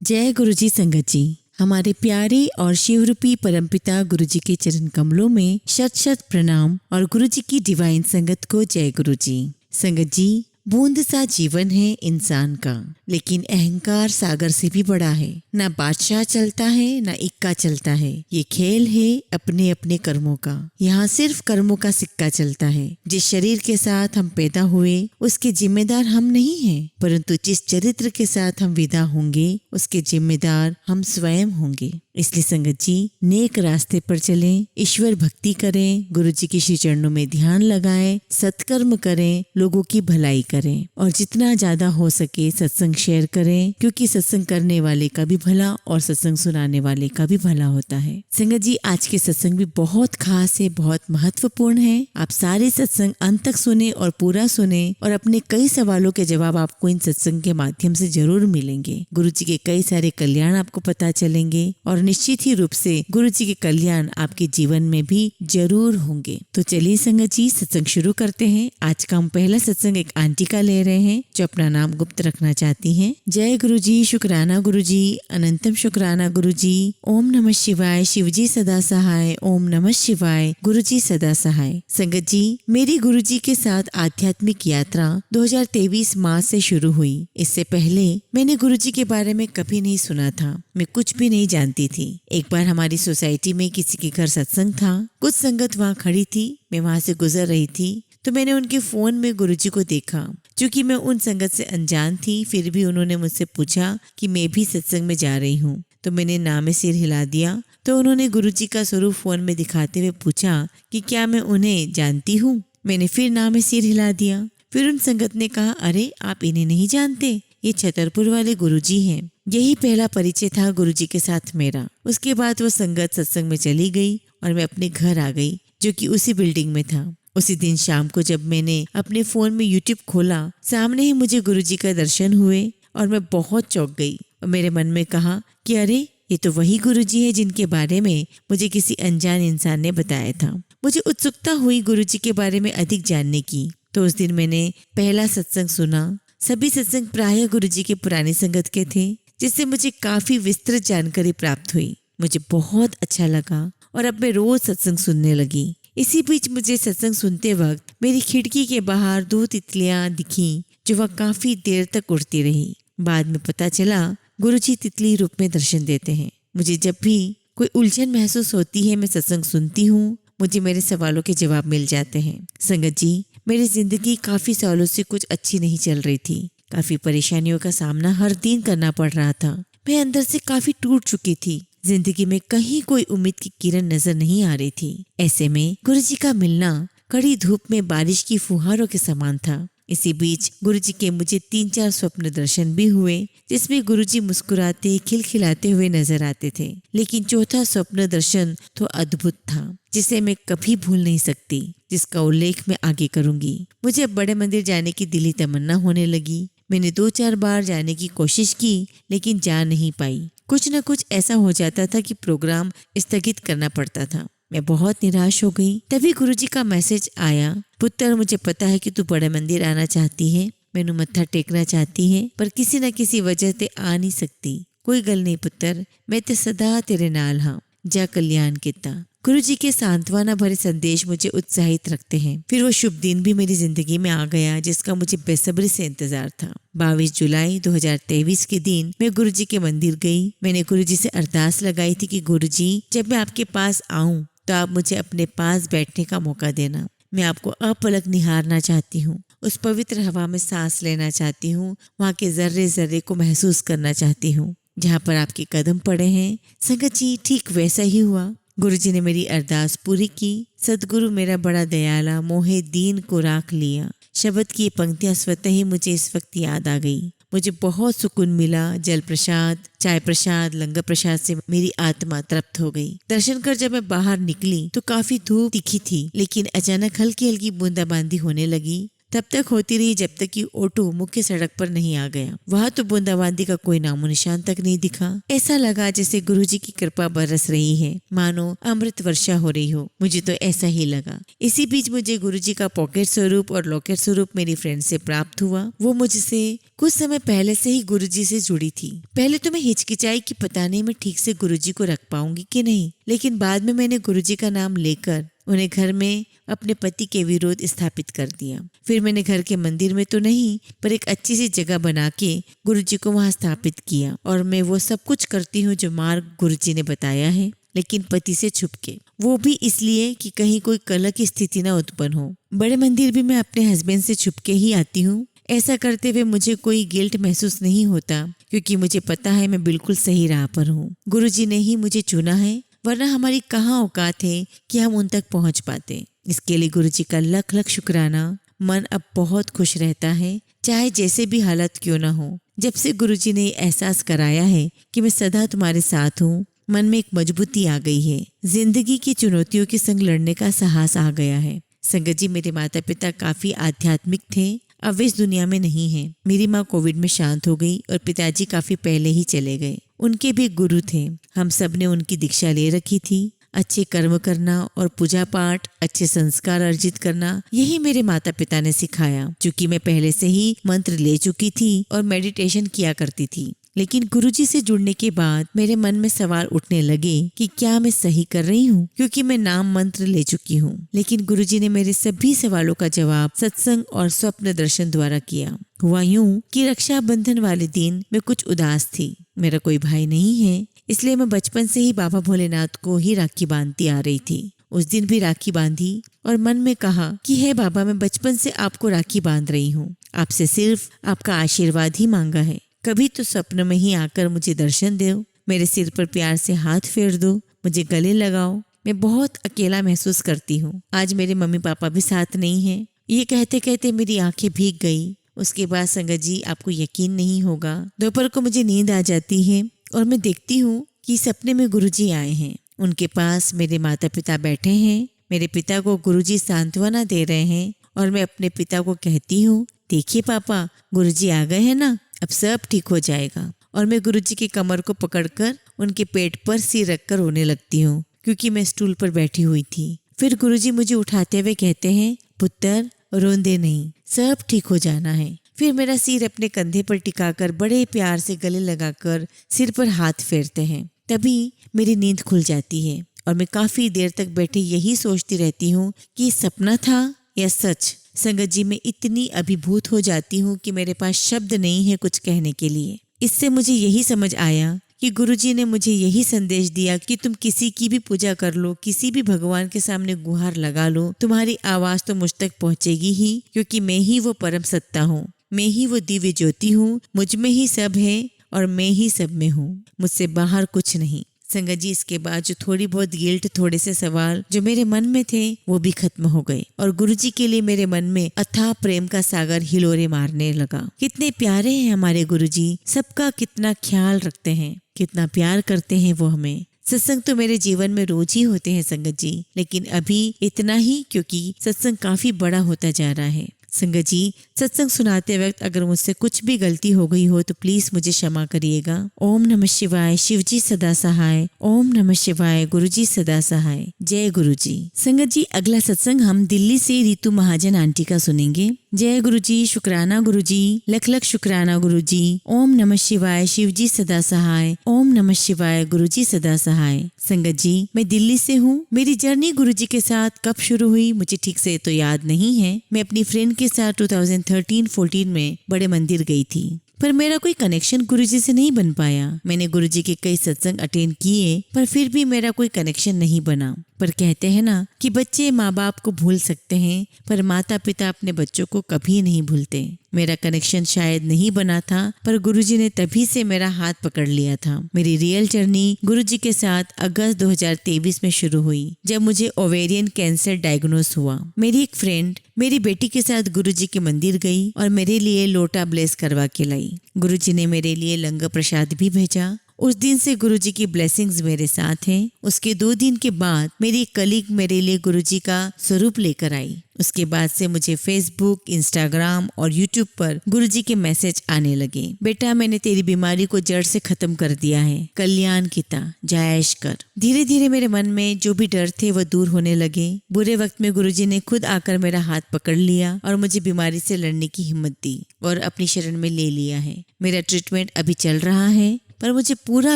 जय गुरु जी संगत जी। हमारे प्यारे और शिवरूपी परमपिता गुरु जी के चरण कमलों में शत शत प्रणाम और गुरु जी की डिवाइन संगत को जय गुरु जी। संगत जी, बूंद सा जीवन है इंसान का, लेकिन अहंकार सागर से भी बड़ा है। ना बादशाह चलता है ना इक्का चलता है। ये खेल है अपने अपने कर्मों का। यहाँ सिर्फ कर्मों का सिक्का चलता है। जिस शरीर के साथ हम पैदा हुए उसके जिम्मेदार हम नहीं हैं, परंतु जिस चरित्र के साथ हम विदा होंगे उसके जिम्मेदार हम स्वयं होंगे। इसलिए संगत जी, नेक रास्ते पर चलें, ईश्वर भक्ति करें, गुरु जी के श्री चरणों में ध्यान लगाएं, सत्कर्म करें, लोगों की भलाई करें और जितना ज्यादा हो सके सत्संग शेयर करें, क्योंकि सत्संग करने वाले का भी भला और सत्संग सुनाने वाले का भी भला होता है। संगत जी, आज के सत्संग भी बहुत खास है, बहुत महत्वपूर्ण है। आप सारे सत्संग अंत तक सुने और पूरा सुने और अपने कई सवालों के जवाब आपको इन सत्संग के माध्यम से जरूर मिलेंगे। गुरु जी के कई सारे कल्याण आपको पता चलेंगे और निश्चित ही रूप से गुरु जी के कल्याण आपके जीवन में भी जरूर होंगे। तो चलिए संगत जी, सत्संग शुरू करते हैं। आज का हम पहला सत्संग एक आंटी का ले रहे हैं जो अपना नाम गुप्त रखना चाहती हैं। जय गुरु जी, शुक्राना गुरु जी, अनंतम शुक्राना गुरु जी। ओम नमः शिवाय, शिव जी सदा सहाय। ओम नमः शिवाय, गुरु जी सदा सहाय। संगत जी, मेरी गुरु जी के साथ आध्यात्मिक यात्रा 2023 मार्च से शुरू हुई। इससे पहले मैंने गुरु जी के बारे में कभी नहीं सुना था, मैं कुछ भी नहीं जानती थी। एक बार हमारी सोसाइटी में किसी के घर सत्संग था, कुछ संगत वहाँ खड़ी थी, मैं वहाँ से गुजर रही थी तो मैंने उनके फोन में गुरुजी को देखा। क्योंकि मैं उन संगत से अनजान थी, फिर भी उन्होंने मुझसे पूछा कि मैं भी सत्संग में जा रही हूँ, तो मैंने ना में सिर हिला दिया। तो उन्होंने गुरुजी का स्वरूप फोन में दिखाते हुए पूछा कि क्या मैं उन्हें जानती हूँ। मैंने फिर ना में सिर हिला दिया। फिर उन संगत ने कहा, अरे आप इन्हें नहीं जानते, ये छतरपुर वाले गुरुजी हैं। यही पहला परिचय था गुरुजी के साथ मेरा। उसके बाद वो संगत सत्संग में चली गई और मैं अपने घर आ गई, जो कि उसी बिल्डिंग में था। उसी दिन शाम को जब मैंने अपने फोन में यूट्यूब खोला, सामने ही मुझे गुरुजी का दर्शन हुए और मैं बहुत चौंक गई और मेरे मन में कहा कि अरे ये तो वही गुरुजी है जिनके बारे में मुझे किसी अनजान इंसान ने बताया था। मुझे उत्सुकता हुई गुरुजी के बारे में अधिक जानने की। तो उस दिन मैंने पहला सत्संग सुना। सभी सत्संग प्रायः गुरुजी के पुराने संगत के थे, जिससे मुझे काफी विस्तृत जानकारी प्राप्त हुई। मुझे बहुत अच्छा लगा और अब मैं रोज सत्संग सुनने लगी। इसी बीच मुझे सत्संग सुनते वक्त मेरी खिड़की के बाहर 2 तितलियां दिखीं, जो वह काफी देर तक उड़ती रही। बाद में पता चला गुरुजी तितली रूप में दर्शन देते हैं। मुझे जब भी कोई उलझन महसूस होती है, मैं सत्संग सुनती हूँ, मुझे मेरे सवालों के जवाब मिल जाते हैं। संगत जी, मेरी जिंदगी काफी सालों से कुछ अच्छी नहीं चल रही थी। काफी परेशानियों का सामना हर दिन करना पड़ रहा था। मैं अंदर से काफी टूट चुकी थी। जिंदगी में कहीं कोई उम्मीद की किरण नजर नहीं आ रही थी। ऐसे में गुरुजी का मिलना कड़ी धूप में बारिश की फुहारों के समान था। इसी बीच गुरुजी के मुझे 3-4 स्वप्न दर्शन भी हुए, जिसमें गुरुजी मुस्कुराते खिलखिलाते हुए नजर आते थे। लेकिन चौथा स्वप्न दर्शन तो अद्भुत था, जिसे मैं कभी भूल नहीं सकती, जिसका उल्लेख मैं आगे करूंगी। मुझे बड़े मंदिर जाने की दिली तमन्ना होने लगी। मैंने 2-4 बार जाने की कोशिश की, लेकिन जा नहीं पाई। कुछ न कुछ ऐसा हो जाता था कि प्रोग्राम स्थगित करना पड़ता था। मैं बहुत निराश हो गई। तभी गुरुजी का मैसेज आया, पुत्र मुझे पता है कि तू बड़े मंदिर आना चाहती है, मैनू मत्था टेकना चाहती है, पर किसी न किसी वजह से आ नहीं सकती। कोई गल नहीं पुत्र, मैं तो सदा तेरे नाल हाँ, जा कल्याण किता। गुरुजी के सांत्वना भरे संदेश मुझे उत्साहित रखते हैं। फिर वो शुभ दिन भी मेरी जिंदगी में आ गया, जिसका मुझे बेसब्री से इंतजार था। 22 जुलाई 2023 के दिन मैं गुरुजी के मंदिर गई। मैंने गुरुजी से अरदास लगाई थी कि गुरुजी, जब मैं आपके पास आऊं तो आप मुझे अपने पास बैठने का मौका देना। मैं आपको अपलक निहारना चाहती हूँ, उस पवित्र हवा में सांस लेना चाहती हूँ, वहाँ के जर्रे जर्रे को महसूस करना चाहती हूँ जहाँ पर आपके कदम पड़े हैं। संगत जी, ठीक वैसा ही हुआ। गुरुजी ने मेरी अरदास पूरी की। सदगुरु मेरा बड़ा दयाला, मोहे दीन को राख लिया। शब्द की ये पंक्तियां स्वतः ही मुझे इस वक्त याद आ गई। मुझे बहुत सुकून मिला। जल प्रसाद, चाय प्रसाद, लंगर प्रसाद से मेरी आत्मा तृप्त हो गई। दर्शन कर जब मैं बाहर निकली तो काफी धूप दिखी थी, लेकिन अचानक हल्की हल्की बूंदाबांदी होने लगी। तब तक होती रही जब तक कि ऑटो मुख्य सड़क पर नहीं आ गया। वहाँ तो बूंदाबांदी का कोई नामो निशान तक नहीं दिखा। ऐसा लगा जैसे गुरुजी की कृपा बरस रही है, मानो अमृत वर्षा हो रही हो। मुझे तो ऐसा ही लगा। इसी बीच मुझे गुरुजी का पॉकेट स्वरूप और लॉकेट स्वरूप मेरी फ्रेंड से प्राप्त हुआ। वो मुझसे कुछ समय पहले से ही गुरुजी से जुड़ी थी। पहले तो मैं हिचकिचाई कि पता नहीं मैं ठीक से गुरुजी को रख पाऊंगी कि नहीं, लेकिन बाद में मैंने गुरुजी का नाम लेकर उन्हें घर में अपने पति के विरोध स्थापित कर दिया। फिर मैंने घर के मंदिर में तो नहीं पर एक अच्छी सी जगह बना के गुरुजी को वहां स्थापित किया और मैं वो सब कुछ करती हूँ जो मार्ग गुरुजी ने बताया है, लेकिन पति से छुप के, वो भी इसलिए कि कहीं कोई कलह की स्थिति न उत्पन्न हो। बड़े मंदिर भी मैं अपने हस्बैंड से छुप के ही आती हूँ। ऐसा करते हुए मुझे कोई गिल्ट महसूस नहीं होता क्योंकि मुझे पता है मैं बिल्कुल सही राह पर हूँ। गुरुजी ने ही मुझे चुना है, वरना हमारी कहाँ औकात है कि हम उन तक पहुँच पाते। इसके लिए गुरुजी का लख लख शुक्राना। मन अब बहुत खुश रहता है, चाहे जैसे भी हालत क्यों न हो। जब से गुरुजी ने एहसास कराया है कि मैं सदा तुम्हारे साथ हूँ, मन में एक मजबूती आ गई है। जिंदगी की चुनौतियों के संग लड़ने का साहस आ गया है। संगत जी, मेरे माता पिता काफी आध्यात्मिक थे, अब वे इस दुनिया में नहीं हैं। मेरी माँ कोविड में शांत हो गई और पिताजी काफी पहले ही चले गए। उनके भी गुरु थे, हम सब ने उनकी दीक्षा ले रखी थी। अच्छे कर्म करना और पूजा पाठ, अच्छे संस्कार अर्जित करना, यही मेरे माता पिता ने सिखाया। चूंकि मैं पहले से ही मंत्र ले चुकी थी और मेडिटेशन किया करती थी, लेकिन गुरुजी से जुड़ने के बाद मेरे मन में सवाल उठने लगे कि क्या मैं सही कर रही हूँ, क्योंकि मैं नाम मंत्र ले चुकी हूँ। लेकिन गुरुजी ने मेरे सभी सवालों का जवाब सत्संग और स्वप्न दर्शन द्वारा किया। हुआ यूं कि रक्षाबंधन वाले दिन मैं कुछ उदास थी। मेरा कोई भाई नहीं है, इसलिए मैं बचपन से ही बाबा भोलेनाथ को ही राखी बांधती आ रही थी। उस दिन भी राखी बांधी और मन में कहा कि हे बाबा, मैं बचपन से आपको राखी बांध रही हूँ, आपसे सिर्फ आपका आशीर्वाद ही मांगा है। कभी तो स्वप्न में ही आकर मुझे दर्शन दो, मेरे सिर पर प्यार से हाथ फेर दो, मुझे गले लगाओ। मैं बहुत अकेला महसूस करती हूँ। आज मेरे मम्मी पापा भी साथ नहीं हैं। ये कहते कहते मेरी आंखें भीग गई। उसके बाद संगत जी, आपको यकीन नहीं होगा, दोपहर को मुझे नींद आ जाती है और मैं देखती हूँ कि सपने में गुरुजी आए हैं। उनके पास मेरे माता पिता बैठे हैं। मेरे पिता को गुरुजी सांत्वना दे रहे हैं और मैं अपने पिता को कहती हूँ, देखिए पापा, गुरुजी आ गए हैं ना, अब सब ठीक हो जाएगा। और मैं गुरुजी की कमर को पकड़कर उनके पेट पर सिर रखकर रोने लगती हूँ, क्योंकि मैं स्टूल पर बैठी हुई थी। फिर गुरुजी मुझे उठाते हुए कहते हैं, पुत्र रोंदे नहीं, सब ठीक हो जाना है। फिर मेरा सिर अपने कंधे पर टिकाकर बड़े प्यार से गले लगाकर सिर पर हाथ फेरते हैं। तभी मेरी नींद खुल जाती है और मैं काफी देर तक बैठे यही सोचती रहती हूँ कि सपना था या सच। संगत जी, मैं इतनी अभिभूत हो जाती हूँ कि मेरे पास शब्द नहीं है कुछ कहने के लिए। इससे मुझे यही समझ आया कि गुरुजी ने मुझे यही संदेश दिया कि तुम किसी की भी पूजा कर लो, किसी भी भगवान के सामने गुहार लगा लो, तुम्हारी आवाज तो मुझ तक पहुंचेगी ही, क्योंकि मैं ही वो परम सत्ता हूँ, मैं ही वो दिव्य ज्योति हूँ, मुझ में ही सब है और मैं ही सब में हूँ, मुझसे बाहर कुछ नहीं। संगत जी, इसके बाद जो थोड़ी बहुत गिल्ट, थोड़े से सवाल जो मेरे मन में थे वो भी खत्म हो गए और गुरुजी के लिए मेरे मन में अथाह प्रेम का सागर हिलोरे मारने लगा। कितने प्यारे हैं हमारे गुरुजी, सबका कितना ख्याल रखते हैं, कितना प्यार करते हैं वो हमें। सत्संग तो मेरे जीवन में रोज ही होते हैं संगत जी, लेकिन अभी इतना ही क्योंकि सत्संग काफी बड़ा होता जा रहा है। संगत जी, सत्संग सुनाते वक्त अगर मुझसे कुछ भी गलती हो गई हो तो प्लीज मुझे क्षमा करिएगा। ओम नमः शिवाय, शिवजी सदा सहाय। ओम नमः शिवाय, गुरुजी सदा सहाय। जय गुरुजी। संगत जी, अगला सत्संग हम दिल्ली से रितु महाजन आंटी का सुनेंगे। जय गुरुजी, शुक्राना गुरुजी, लख लख शुक्राना गुरुजी। ओम नमः शिवाय, शिवजी सदा सहाय। ओम नमः शिवाय, गुरुजी सदा सहाय। संगत जी, मैं दिल्ली से हूँ। मेरी जर्नी गुरुजी के साथ कब शुरू हुई मुझे ठीक से तो याद नहीं है। मैं अपनी फ्रेंड के साथ 2013-14 में बड़े मंदिर गई थी, पर मेरा कोई कनेक्शन गुरुजी से नहीं बन पाया। मैंने गुरुजी के कई सत्संग अटेंड किए, पर फिर भी मेरा कोई कनेक्शन नहीं बना। पर कहते हैं ना कि बच्चे माँ बाप को भूल सकते हैं, पर माता पिता अपने बच्चों को कभी नहीं भूलते। मेरा कनेक्शन शायद नहीं बना था, पर गुरुजी ने तभी से मेरा हाथ पकड़ लिया था। मेरी रियल जर्नी गुरुजी के साथ अगस्त 2023 में शुरू हुई, जब मुझे ओवेरियन कैंसर डायग्नोस हुआ। मेरी एक फ्रेंड मेरी बेटी के साथ गुरुजी के मंदिर गई और मेरे लिए लोटा ब्लेस करवा के लाई। गुरुजी ने मेरे लिए लंगर प्रसाद भी भेजा उस दिन से गुरुजी की ब्लेसिंग्स मेरे साथ हैं। उसके 2 दिन के बाद मेरी कलीग मेरे लिए गुरुजी का स्वरूप लेकर आई। उसके बाद से मुझे फेसबुक, इंस्टाग्राम और यूट्यूब पर गुरुजी के मैसेज आने लगे। बेटा, मैंने तेरी बीमारी को जड़ से खत्म कर दिया है। कल्याण किता, जायश कर। धीरे धीरे मेरे मन में जो भी डर थे वो दूर होने लगे। बुरे वक्त में गुरुजी ने खुद आकर मेरा हाथ पकड़ लिया और मुझे बीमारी से लड़ने की हिम्मत दी और अपनी शरण में ले लिया है। मेरा ट्रीटमेंट अभी चल रहा है, पर मुझे पूरा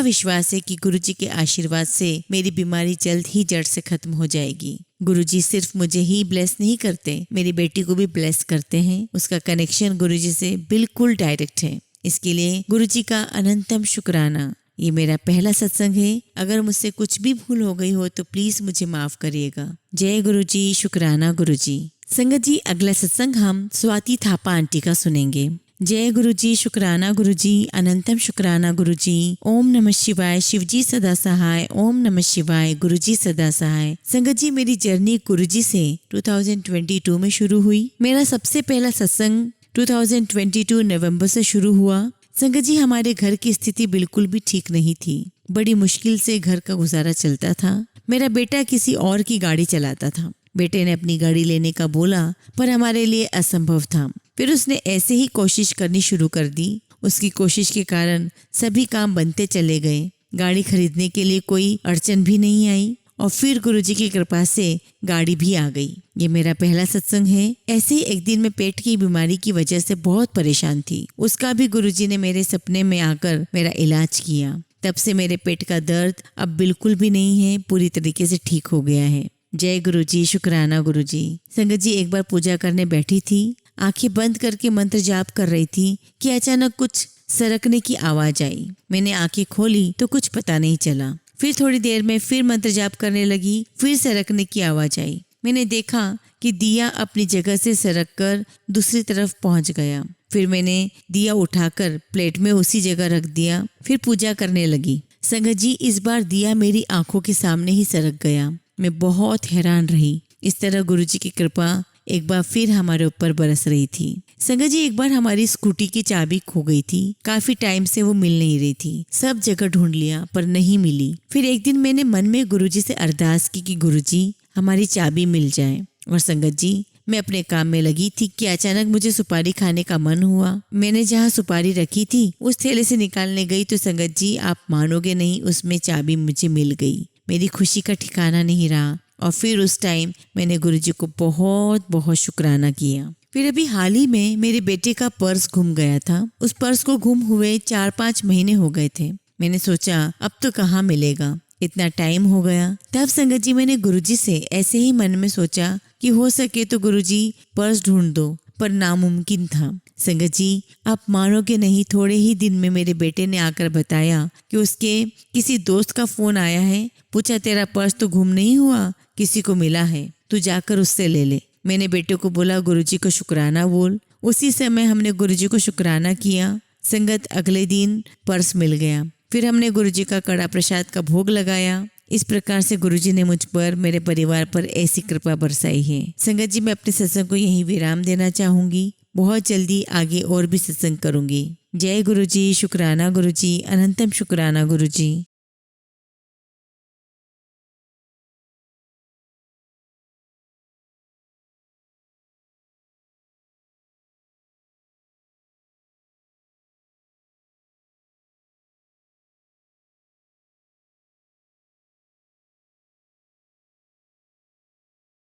विश्वास है कि गुरुजी के आशीर्वाद से मेरी बीमारी जल्द ही जड़ से खत्म हो जाएगी। गुरुजी सिर्फ मुझे ही ब्लेस नहीं करते, मेरी बेटी को भी ब्लेस करते हैं। उसका कनेक्शन गुरुजी से बिल्कुल डायरेक्ट है। इसके लिए गुरुजी का अनंतम शुक्राना। ये मेरा पहला सत्संग है। अगर मुझसे कुछ भी भूल हो गई हो तो प्लीज मुझे माफ करिएगा। जय गुरुजी, शुक्राना गुरुजी। संगत जी, अगला सत्संग हम स्वाति थापा आंटी का सुनेंगे। जय गुरुजी, शुक्राना गुरुजी, अनंतम शुक्राना गुरुजी। ओम नमः शिवाय, शिवजी सदा सहाय। ओम नमः शिवाय, गुरुजी सदा सहाय। संगत जी, मेरी जर्नी गुरुजी से 2022 में शुरू हुई। मेरा सबसे पहला सत्संग 2022 नवंबर से शुरू हुआ। संगत जी, हमारे घर की स्थिति बिल्कुल भी ठीक नहीं थी। बड़ी मुश्किल से घर का गुजारा चलता था। मेरा बेटा किसी और की गाड़ी चलाता था। बेटे ने अपनी गाड़ी लेने का बोला, पर हमारे लिए असंभव था। फिर उसने ऐसे ही कोशिश करनी शुरू कर दी। उसकी कोशिश के कारण सभी काम बनते चले गए। गाड़ी खरीदने के लिए कोई अड़चन भी नहीं आई और फिर गुरुजी की कृपा से गाड़ी भी आ गई। ये मेरा पहला सत्संग है। ऐसे ही एक दिन मैं पेट की बीमारी की वजह से बहुत परेशान थी। उसका भी गुरुजी ने मेरे सपने में आकर मेरा इलाज किया। तब से मेरे पेट का दर्द अब बिल्कुल भी नहीं है, पूरी तरीके से ठीक हो गया है। जय गुरुजी, शुक्राना गुरुजी। संगत जी, एक बार पूजा करने बैठी थी, आंखें बंद करके मंत्र जाप कर रही थी कि अचानक कुछ सरकने की आवाज आई। मैंने आंखें खोली तो कुछ पता नहीं चला। फिर थोड़ी देर में फिर मंत्र जाप करने लगी, फिर सरकने की आवाज आई। मैंने देखा कि दिया अपनी जगह से सरक कर दूसरी तरफ पहुंच गया। फिर मैंने दिया उठाकर प्लेट में उसी जगह रख दिया, फिर पूजा करने लगी। संगत जी, इस बार दिया मेरी आंखों के सामने ही सरक गया। मैं बहुत हैरान रही। इस तरह गुरुजी की कृपा एक बार फिर हमारे ऊपर बरस रही थी। संगत जी, एक बार हमारी स्कूटी की चाबी खो गई थी। काफी टाइम से वो मिल नहीं रही थी। सब जगह ढूंढ लिया पर नहीं मिली। फिर एक दिन मैंने मन में गुरुजी से अरदास की कि गुरुजी, हमारी चाबी मिल जाए। और संगत जी, मैं अपने काम में लगी थी कि अचानक मुझे सुपारी खाने का मन हुआ। मैंने जहाँ सुपारी रखी थी उस थैले से निकालने गई तो संगत जी, आप मानोगे नहीं, उसमें चाबी मुझे मिल गई। मेरी खुशी का ठिकाना नहीं रहा। और फिर उस टाइम मैंने गुरुजी को बहुत बहुत शुक्राना किया। फिर अभी हाल ही में मेरे बेटे का पर्स गुम गया था। उस पर्स को गुम हुए 4-5 महीने हो गए थे। मैंने सोचा अब तो कहाँ मिलेगा, इतना टाइम हो गया। तब संगत जी, मैंने गुरुजी से ऐसे ही मन में सोचा कि हो सके तो गुरुजी पर्स ढूंढ दो, पर नामुमकिन था। संगत जी, आप मानोगे नहीं, थोड़े ही दिन में मेरे बेटे ने आकर बताया कि उसके किसी दोस्त का फोन आया है। पूछा, तेरा पर्स तो गुम नहीं हुआ, किसी को मिला है, तू जाकर उससे ले ले। मैंने बेटे को बोला, गुरुजी को शुक्राना बोल। उसी समय हमने गुरुजी को शुक्राना किया। संगत, अगले दिन पर्स मिल गया। फिर हमने गुरुजी का कड़ा प्रसाद का भोग लगाया। इस प्रकार से गुरुजी ने मुझ पर, मेरे परिवार पर ऐसी कृपा बरसाई है। संगत जी, मैं अपने सत्संग को यहीं विराम देना चाहूंगी। बहुत जल्दी आगे और भी सत्संग करूंगी। जय गुरुजी, शुक्राना गुरुजी, अनंतम शुक्राना गुरुजी।